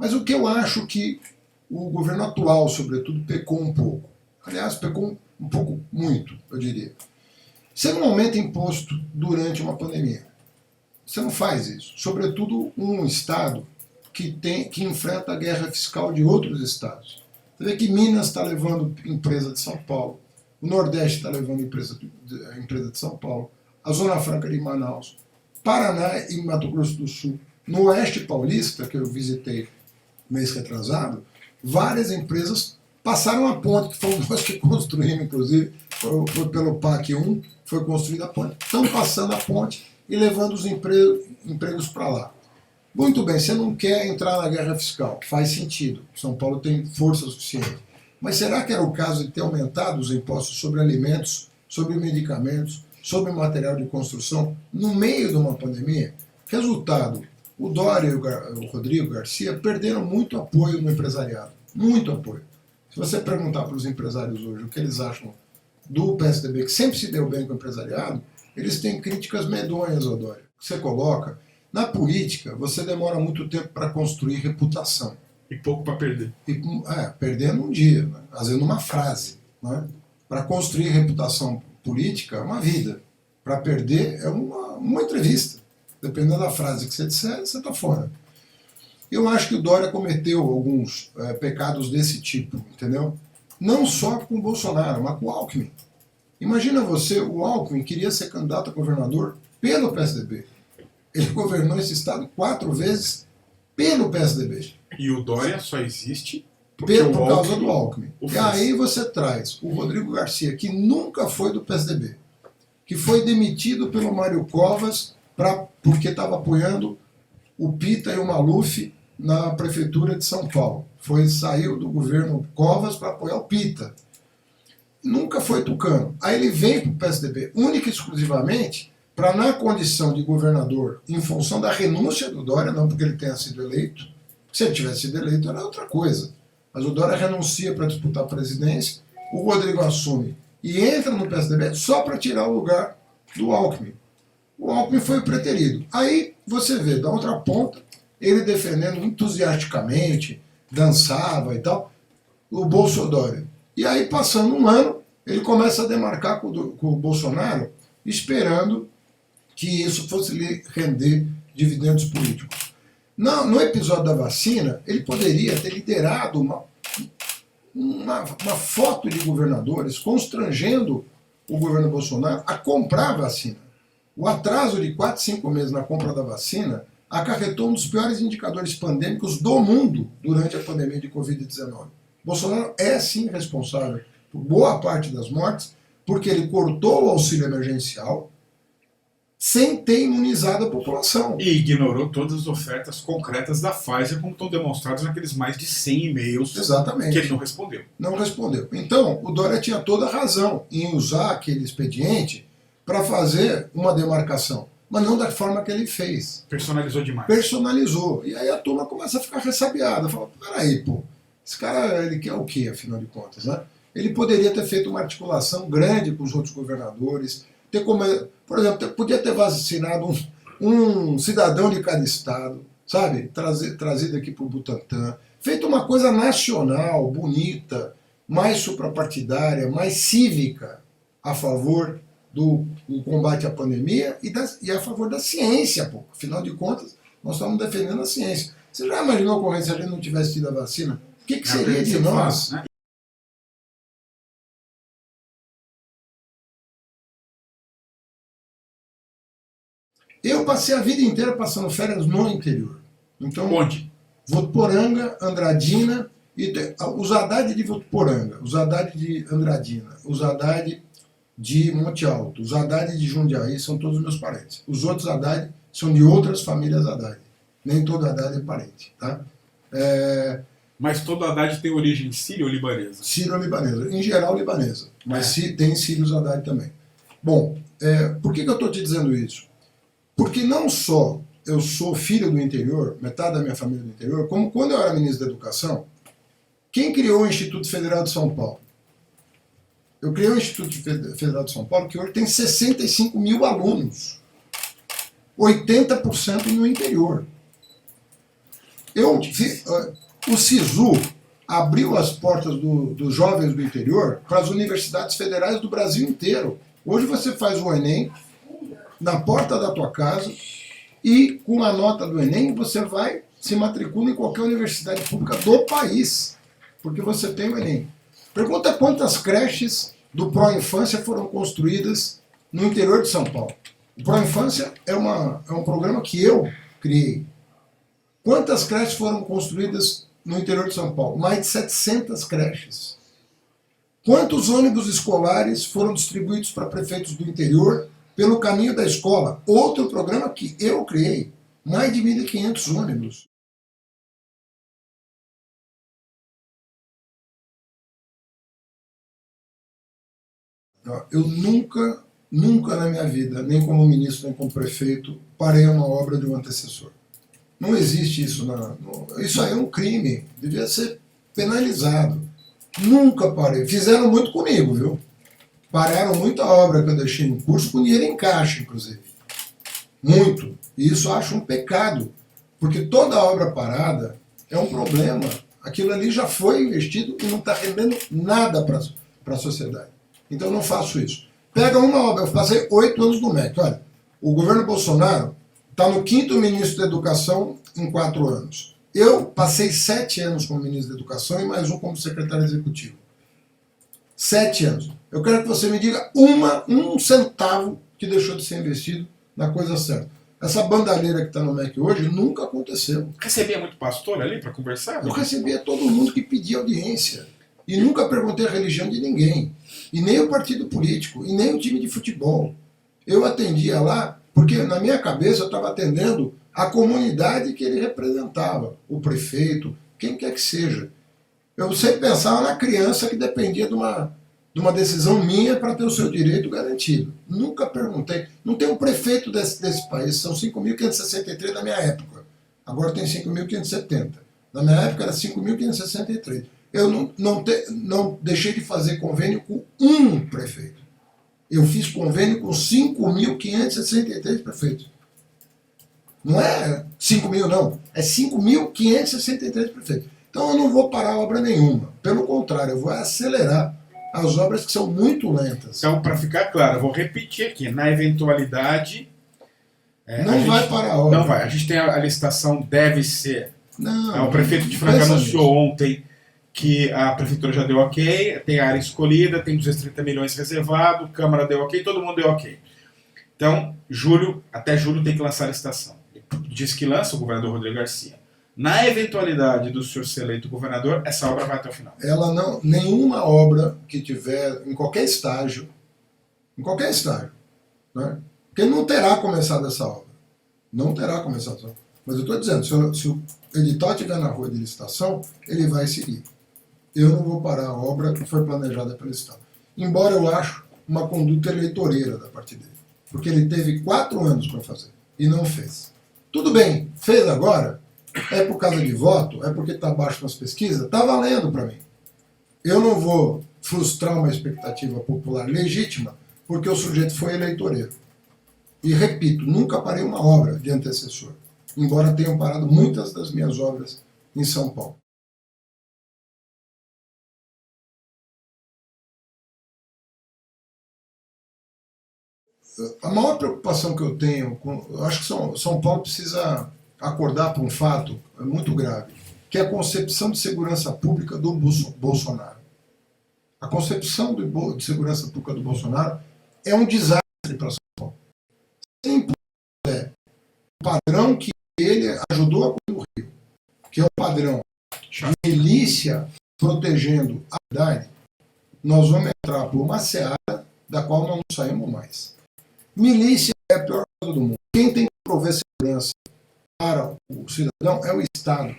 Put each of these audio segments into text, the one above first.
Mas o que eu acho que o governo atual, sobretudo, pecou um pouco. Aliás, pecou um pouco muito, eu diria. Você não aumenta imposto durante uma pandemia. Você não faz isso. Sobretudo um Estado que enfrenta a guerra fiscal de outros estados. Você vê que Minas está levando empresa de São Paulo, o Nordeste está levando empresa de São Paulo, a Zona Franca de Manaus, Paraná e Mato Grosso do Sul, no Oeste Paulista, que eu visitei mês retrasado, várias empresas passaram a ponte, que fomos nós que construímos, inclusive, foi pelo PAC 1, foi construída a ponte, estão passando a ponte e levando os empregos para lá. Muito bem, você não quer entrar na guerra fiscal, faz sentido, São Paulo tem força suficiente. Mas será que era o caso de ter aumentado os impostos sobre alimentos, sobre medicamentos, sobre material de construção, no meio de uma pandemia? Resultado, o Dória e o Rodrigo Garcia perderam muito apoio no empresariado, muito apoio. Se você perguntar para os empresários hoje o que eles acham do PSDB, que sempre se deu bem com o empresariado, eles têm críticas medonhas ao Dória. Você coloca, na política, você demora muito tempo para construir reputação. E pouco para perder. Perdendo um dia, né? Às vezes numa frase. Né? Para construir reputação política é uma vida. Para perder é uma entrevista. Dependendo da frase que você disser, você está fora. Eu acho que o Dória cometeu alguns pecados desse tipo, entendeu? Não só com o Bolsonaro, mas com o Alckmin. Imagina você, o Alckmin queria ser candidato a governador pelo PSDB. Ele governou esse estado 4 vezes pelo PSDB. E o Dória só existe por causa do Alckmin. E aí você traz o Rodrigo Garcia, que nunca foi do PSDB, que foi demitido pelo Mário Covas porque estava apoiando o Pita e o Maluf na prefeitura de São Paulo. Saiu do governo Covas para apoiar o Pita. Nunca foi tucano. Aí ele vem para o PSDB única e exclusivamente para, na condição de governador, em função da renúncia do Dória, não porque ele tenha sido eleito, se ele tivesse sido eleito era outra coisa, mas o Dória renuncia para disputar a presidência, o Rodrigo assume e entra no PSDB só para tirar o lugar do Alckmin. O Alckmin foi o preterido. Aí você vê, da outra ponta, ele defendendo entusiasticamente, dançava e tal, o Bolsonaro. E aí, passando um ano, ele começa a demarcar com o Bolsonaro, esperando que isso fosse lhe render dividendos políticos. No episódio da vacina, ele poderia ter liderado uma foto de governadores constrangendo o governo Bolsonaro a comprar a vacina. O atraso de 4, 5 meses na compra da vacina acarretou um dos piores indicadores pandêmicos do mundo durante a pandemia de Covid-19. Bolsonaro é sim responsável por boa parte das mortes, porque ele cortou o auxílio emergencial sem ter imunizado a população. E ignorou todas as ofertas concretas da Pfizer, como estão demonstrados naqueles mais de 100 e-mails. Exatamente. Que ele não respondeu. Não respondeu. Então, o Dória tinha toda a razão em usar aquele expediente para fazer uma demarcação, mas não da forma que ele fez. Personalizou demais. Personalizou. E aí a turma começa a ficar ressabiada. Fala, peraí, pô, esse cara, ele quer o quê, afinal de contas, né? Ele poderia ter feito uma articulação grande com os outros governadores, por exemplo, podia ter vacinado um cidadão de cada estado, sabe? Trazido aqui para o Butantã, feito uma coisa nacional, bonita, mais suprapartidária, mais cívica, a favor do combate à pandemia e a favor da ciência, pô. Afinal de contas, nós estamos defendendo a ciência. Você já imaginou a ocorrência se a gente não tivesse tido a vacina? O que seria de nós? Né? Eu passei a vida inteira passando férias no interior. Então, onde? Votuporanga, Andradina, os Haddad de Votuporanga, os Haddad de Andradina, os Haddad de Monte Alto, os Haddad de Jundiaí são todos meus parentes. Os outros Haddad são de outras famílias Haddad. Nem todo Haddad é parente. Tá? Mas todo Haddad tem origem síria ou libanesa? Síria ou libanesa. Em geral, libanesa. Mas tem sírios Haddad também. Bom, por que eu estou te dizendo isso? Porque não só eu sou filho do interior, metade da minha família é do interior, como quando eu era ministro da Educação, quem criou o Instituto Federal de São Paulo? Eu criei o Instituto Federal de São Paulo, que hoje tem 65 mil alunos, 80% no interior. O SISU abriu as portas dos jovens do interior para as universidades federais do Brasil inteiro. Hoje você faz o Enem na porta da tua casa e com a nota do Enem você vai, se matricula em qualquer universidade pública do país, porque você tem o Enem. Pergunta quantas creches do Pró-Infância foram construídas no interior de São Paulo. O Pró-Infância é um programa que eu criei. Quantas creches foram construídas no interior de São Paulo? Mais de 700 creches. Quantos ônibus escolares foram distribuídos para prefeitos do interior pelo caminho da escola? Outro programa que eu criei. Mais de 1.500 ônibus. Eu nunca na minha vida, nem como ministro, nem como prefeito, parei uma obra de um antecessor. Não existe isso. Isso aí é um crime. Devia ser penalizado. Nunca parei. Fizeram muito comigo, viu? Pararam muita obra que eu deixei em curso com dinheiro em caixa, inclusive. Muito. E isso eu acho um pecado. Porque toda obra parada é um problema. Aquilo ali já foi investido e não está rendendo nada para a sociedade. Então eu não faço isso. Pega uma obra, eu passei 8 anos no MEC. Olha, o governo Bolsonaro está no 5º ministro da Educação em 4 anos. Eu passei 7 anos como ministro da Educação e mais um como secretário executivo. 7 anos. Eu quero que você me diga um centavo que deixou de ser investido na coisa certa. Essa bandalheira que está no MEC hoje nunca aconteceu. Recebia muito pastor ali para conversar? Eu recebia todo mundo que pedia audiência. E nunca perguntei a religião de ninguém. E nem o partido político, e nem o time de futebol. Eu atendia lá, porque na minha cabeça eu estava atendendo a comunidade que ele representava. O prefeito, quem quer que seja. Eu sempre pensava na criança que dependia de uma decisão minha para ter o seu direito garantido. Nunca perguntei. Não tem um prefeito desse país, são 5.563 na minha época. Agora tem 5.570. Na minha época era 5.563. Eu não deixei de fazer convênio com um prefeito. Eu fiz convênio com 5.563 prefeitos. Não é 5.000, não. É 5.563 prefeitos. Então eu não vou parar obra nenhuma. Pelo contrário, eu vou acelerar as obras que são muito lentas. Então, para ficar claro, eu vou repetir aqui. Na eventualidade... não vai parar a obra. Não vai. A gente tem a licitação, deve ser... Não. O prefeito de Franca anunciou ontem que a prefeitura já deu ok, tem a área escolhida, tem 230 milhões reservado, Câmara deu ok, todo mundo deu ok. Então, até julho tem que lançar a licitação. Diz que lança o governador Rodrigo Garcia. Na eventualidade do senhor ser eleito governador, essa obra vai até o final. Nenhuma obra que tiver em qualquer estágio, né? Porque não terá começado essa obra. Não terá começado essa obra. Mas eu estou dizendo, se o edital estiver na rua de licitação, ele vai seguir. Eu não vou parar a obra que foi planejada pelo Estado. Embora eu acho uma conduta eleitoreira da parte dele. Porque ele teve 4 anos para fazer e não fez. Tudo bem, fez agora, é por causa de voto, é porque está abaixo nas pesquisas, está valendo para mim. Eu não vou frustrar uma expectativa popular legítima porque o sujeito foi eleitoreiro. E repito, nunca parei uma obra de antecessor, embora tenham parado muitas das minhas obras em São Paulo. A maior preocupação que eu tenho, eu acho que São Paulo precisa acordar para um fato muito grave, que é a concepção de segurança pública do Bolsonaro. A concepção de segurança pública do Bolsonaro é um desastre para São Paulo. Simples é o padrão que ele ajudou a construir no Rio, que é o padrão de milícia protegendo a cidade. Nós vamos entrar por uma seara da qual não saímos mais. Milícia é a pior coisa do mundo. Quem tem que prover segurança para o cidadão é o Estado.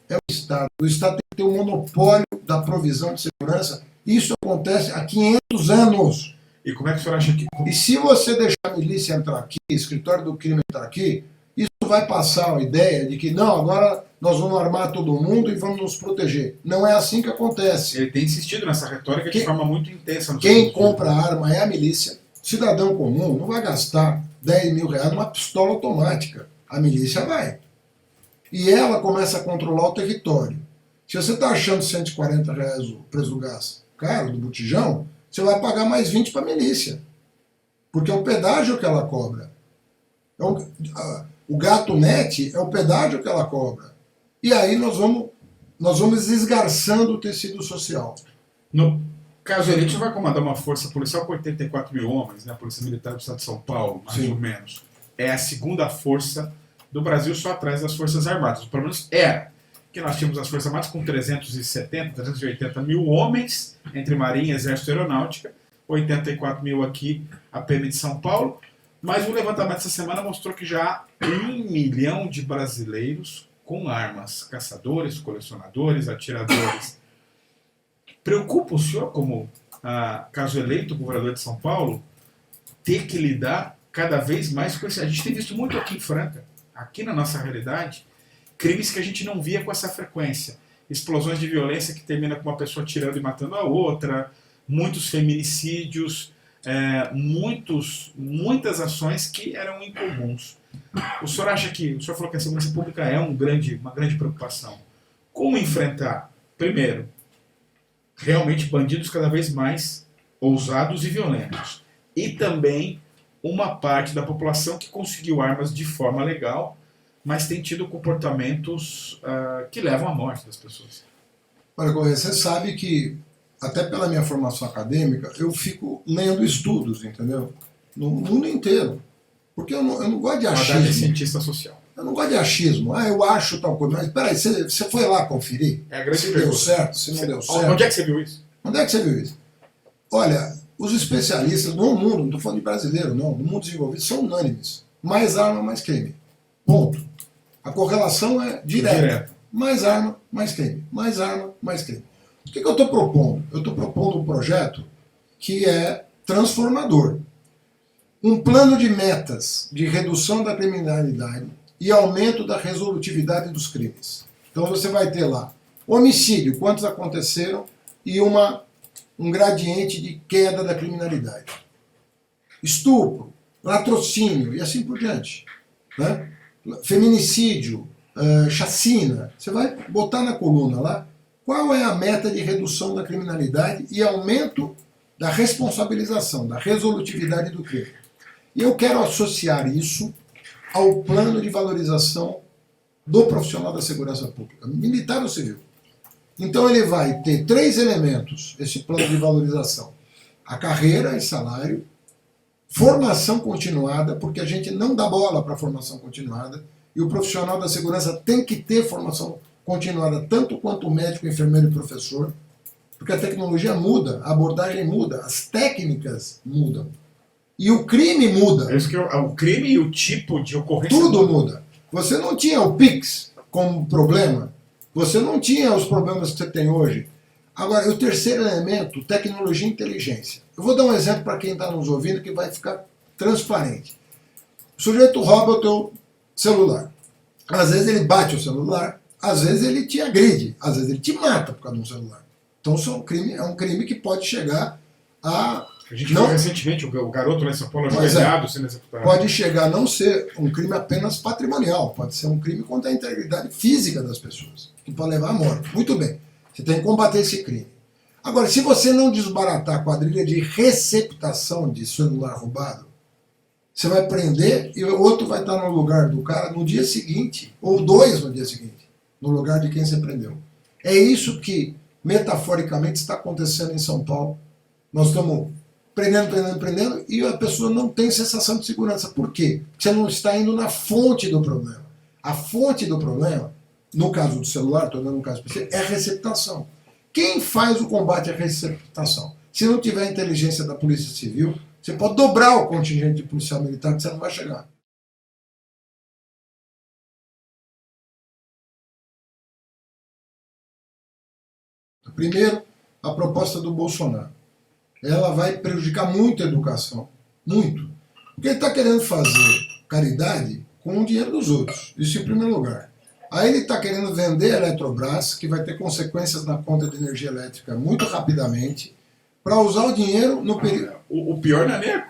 É o Estado. O Estado tem que ter o monopólio da provisão de segurança. Isso acontece há 500 anos. E como é que o senhor acha que... E se você deixar a milícia entrar aqui, escritório do crime entrar aqui, isso vai passar a ideia de que, não, agora nós vamos armar todo mundo e vamos nos proteger. Não é assim que acontece. Ele tem insistido nessa retórica de forma muito intensa. Quem compra arma é a milícia. Cidadão comum não vai gastar 10 mil reais numa pistola automática. A milícia vai. E ela começa a controlar o território. Se você está achando R$ 140 o preço do gás caro, do botijão, você vai pagar mais 20 para a milícia. Porque é o pedágio que ela cobra. O gato net é o pedágio que ela cobra. E aí nós vamos esgarçando o tecido social. No caso ele vai comandar uma força policial com 84 mil homens, né? A Polícia Militar do Estado de São Paulo, mais Sim. ou menos. É a segunda força do Brasil, só atrás das Forças Armadas. Pelo menos era. Que nós tínhamos as Forças Armadas com 380 mil homens, entre Marinha, Exército e Aeronáutica, 84 mil aqui, a PM de São Paulo. Mas o levantamento essa semana mostrou que já há 1 milhão de brasileiros com armas, caçadores, colecionadores, atiradores. Preocupa o senhor, como caso eleito governador de São Paulo, ter que lidar cada vez mais com isso? A gente tem visto muito aqui em Franca, aqui na nossa realidade, crimes que a gente não via com essa frequência. Explosões de violência que terminam com uma pessoa tirando e matando a outra, muitos feminicídios, muitas ações que eram incomuns. O senhor acha que, o senhor falou que a segurança pública é uma grande preocupação. Como enfrentar, primeiro, realmente bandidos cada vez mais ousados e violentos, e também uma parte da população que conseguiu armas de forma legal, mas tem tido comportamentos que levam à morte das pessoas? Olha, Corrêa, você sabe que, até pela minha formação acadêmica, eu fico lendo estudos, entendeu? No mundo inteiro. Porque eu não gosto de achismo. Haddad é cientista social. Eu não gosto de achismo. Eu acho tal coisa. Mas peraí, você foi lá conferir? É a grande se pergunta. deu certo, se não deu certo. Onde é que você viu isso? Onde é que você viu isso? Olha, os especialistas no mundo, não estou falando de brasileiro, não, no mundo desenvolvido, são unânimes. Mais arma, mais crime. Ponto. A correlação é direta. Mais arma, mais crime. Mais arma, mais crime. O que eu estou propondo? Eu estou propondo um projeto que é transformador. Um plano de metas de redução da criminalidade e aumento da resolutividade dos crimes. Então você vai ter lá homicídio, quantos aconteceram, e um gradiente de queda da criminalidade. Estupro, latrocínio e assim por diante. Né? Feminicídio, chacina. Você vai botar na coluna lá qual é a meta de redução da criminalidade e aumento da responsabilização, da resolutividade do crime. E eu quero associar isso ao plano de valorização do profissional da segurança pública, militar ou civil. Então ele vai ter 3 elementos, esse plano de valorização. A carreira e salário, formação continuada, porque a gente não dá bola para a formação continuada, e o profissional da segurança tem que ter formação continuada, tanto quanto o médico, enfermeiro e professor, porque a tecnologia muda, a abordagem muda, as técnicas mudam. E o crime muda. É isso que o crime e o tipo de ocorrência. Tudo muda. Você não tinha o Pix como problema. Você não tinha os problemas que você tem hoje. Agora, o terceiro elemento, tecnologia e inteligência. Eu vou dar um exemplo para quem está nos ouvindo que vai ficar transparente. O sujeito rouba o teu celular. Às vezes ele bate o celular, às vezes ele te agride, às vezes ele te mata por causa de um celular. Então isso é um crime que pode chegar a... A gente viu recentemente o garoto lá em São Paulo ajoelhado sendo executado. Pode chegar a não ser um crime apenas patrimonial, pode ser um crime contra a integridade física das pessoas, que pode levar à morte. Muito bem, você tem que combater esse crime. Agora, se você não desbaratar a quadrilha de receptação de celular roubado, você vai prender e o outro vai estar no lugar do cara no dia seguinte, ou 2 no dia seguinte, no lugar de quem você prendeu. É isso que, metaforicamente, está acontecendo em São Paulo. Nós estamos prendendo, e a pessoa não tem sensação de segurança. Por quê? Porque você não está indo na fonte do problema. A fonte do problema, no caso do celular, estou dando um caso específico, é a receptação. Quem faz o combate à receptação? Se não tiver inteligência da Polícia Civil, você pode dobrar o contingente de policial militar que você não vai chegar. Primeiro, a proposta do Bolsonaro. Ela vai prejudicar muito a educação. Muito. Porque ele está querendo fazer caridade com o dinheiro dos outros. Isso em primeiro lugar. Aí ele está querendo vender a Eletrobras, que vai ter consequências na conta de energia elétrica muito rapidamente, para usar o dinheiro no período... O pior não é nem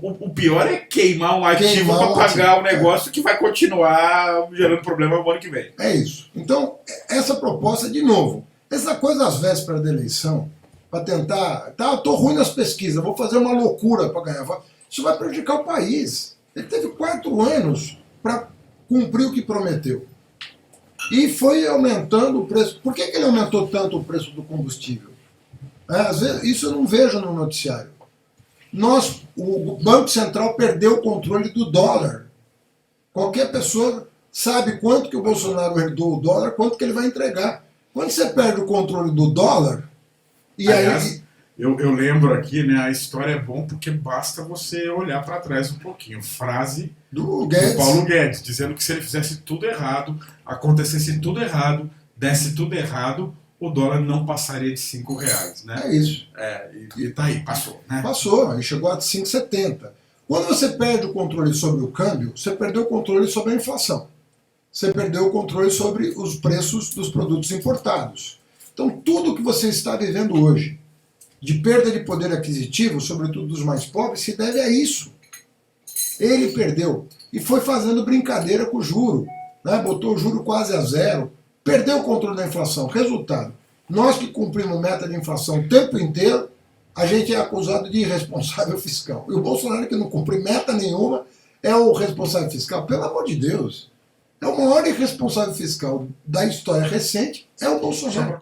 O pior é queimar um ativo para pagar o negócio que vai continuar gerando problema no ano que vem. É isso. Então, essa proposta, de novo, essa coisa às vésperas da eleição, para tentar. Tá, eu tô ruim nas pesquisas, vou fazer uma loucura para ganhar. Isso vai prejudicar o país. Ele teve 4 anos para cumprir o que prometeu. E foi aumentando o preço. Por que ele aumentou tanto o preço do combustível? Às vezes, isso eu não vejo no noticiário. O Banco Central perdeu o controle do dólar. Qualquer pessoa sabe quanto que o Bolsonaro herdou o dólar, quanto que ele vai entregar. Quando você perde o controle do dólar, e Aliás, aí... eu lembro aqui, né, a história é bom porque basta você olhar para trás um pouquinho. Frase do Paulo Guedes, dizendo que se ele fizesse tudo errado, acontecesse tudo errado, desse tudo errado, o dólar não passaria de R$5, né? É isso. E tá aí, passou, né? Passou, aí chegou a 5,70. Quando você perde o controle sobre o câmbio, você perdeu o controle sobre a inflação. Você perdeu o controle sobre os preços dos produtos importados. Então, tudo que você está vivendo hoje, de perda de poder aquisitivo, sobretudo dos mais pobres, se deve a isso. Ele perdeu. E foi fazendo brincadeira com o juro. Né? Botou o juro quase a zero. Perdeu o controle da inflação. Resultado, nós que cumprimos meta de inflação o tempo inteiro, a gente é acusado de irresponsável fiscal. E o Bolsonaro, que não cumpre meta nenhuma, é o responsável fiscal. Pelo amor de Deus. É o maior irresponsável fiscal da história recente, é o Bolsonaro.